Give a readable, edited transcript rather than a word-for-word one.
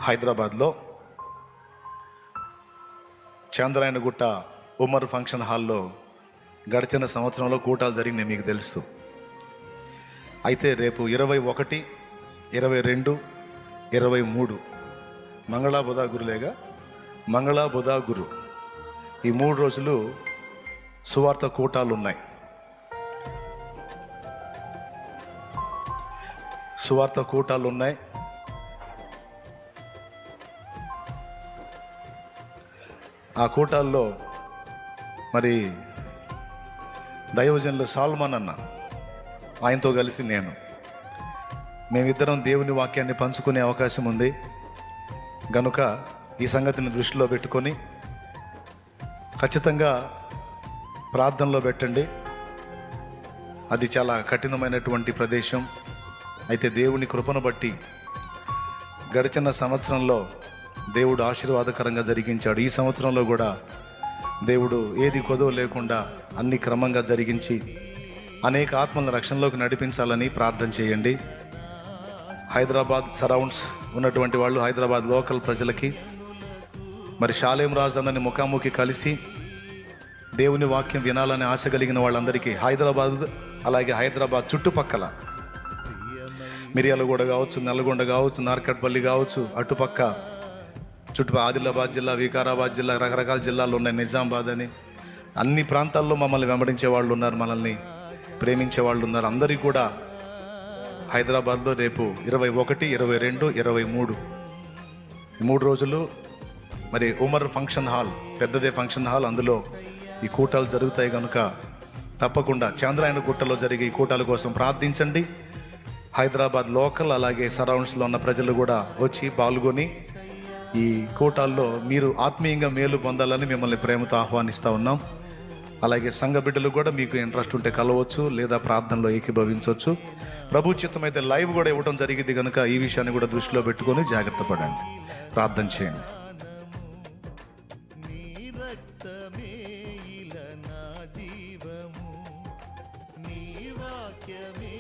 హైదరాబాద్లో చాంద్రాయణగుట్ట ఉమర్ ఫంక్షన్ హాల్లో గడిచిన సంవత్సరంలో కూటాలు జరిగినాయి, మీకు తెలుసు. అయితే రేపు 21, 22, 23 మంగళ బుధ గురులేగా, మంగళ బుధ గురు ఈ 3 రోజులు సువార్త కూటాలు ఉన్నాయి. సువార్త కూటాలు ఉన్నాయి. ఆ కూటాల్లో మరి దైవజనులు సాల్మన్ అన్న, ఆయనతో కలిసి మేమిద్దరం దేవుని వాక్యాన్ని పంచుకునే అవకాశం ఉంది గనుక ఈ సంగతిని దృష్టిలో పెట్టుకొని ఖచ్చితంగా ప్రార్థనలో పెట్టండి. అది చాలా కఠినమైనటువంటి ప్రదేశం. అయితే దేవుని కృపను బట్టి గడిచిన సంవత్సరంలో దేవుడు ఆశీర్వాదకరంగా జరిగించాడు. ఈ సంవత్సరంలో కూడా దేవుడు ఏది కొదవ లేకుండా అన్ని క్రమంగా జరిగించి అనేక ఆత్మల రక్షణలోకి నడిపించాలని ప్రార్థన చేయండి. హైదరాబాద్ సరౌండ్స్ ఉన్నటువంటి వాళ్ళు, హైదరాబాద్ లోకల్ ప్రజలకి మరి షాలేం రాజు అన్నని ముఖాముఖి కలిసి దేవుని వాక్యం వినాలని ఆశ కలిగిన వాళ్ళందరికీ హైదరాబాద్, అలాగే హైదరాబాద్ చుట్టుపక్కల మిర్యాలగూడ కావచ్చు, నల్గొండ కావచ్చు, నార్కట్పల్లి కావచ్చు, అటుపక్క ఆదిలాబాద్ జిల్లా, వికారాబాద్ జిల్లా, రకరకాల జిల్లాలు ఉన్నాయి, నిజామాబాద్ అని అన్ని ప్రాంతాల్లో మమ్మల్ని వెంబడించే వాళ్ళు ఉన్నారు, మనల్ని ప్రేమించే వాళ్ళు ఉన్నారు. అందరికీ కూడా హైదరాబాద్లో రేపు 21, 22, 23 ఈ 3 రోజులు మరి ఉమర్ ఫంక్షన్ హాల్, పెద్దదే ఫంక్షన్ హాల్, అందులో ఈ కూటాలు జరుగుతాయి కనుక తప్పకుండా చాంద్రాయణగుట్టలో జరిగే ఈ కూటాల కోసం ప్రార్థించండి. హైదరాబాద్ లోకల్ అలాగే సరౌండ్స్లో ఉన్న ప్రజలు కూడా వచ్చి పాల్గొని ఈ కూటాల్లో మీరు ఆత్మీయంగా మేలు పొందాలని మిమ్మల్ని ప్రేమతో ఆహ్వానిస్తూ ఉన్నాం. అలాగే సంఘ బిడ్డలు కూడా మీకు ఇంట్రెస్ట్ ఉంటే కలవచ్చు, లేదా ప్రార్థనలో ఏకీభవించవచ్చు. ప్రభు చిత్తమైతే లైవ్ కూడా ఇవ్వడం జరిగింది కనుక ఈ విషయాన్ని కూడా దృష్టిలో పెట్టుకొని జాగ్రత్త పడండి, ప్రార్థన చేయండి. నీ వాక్యమే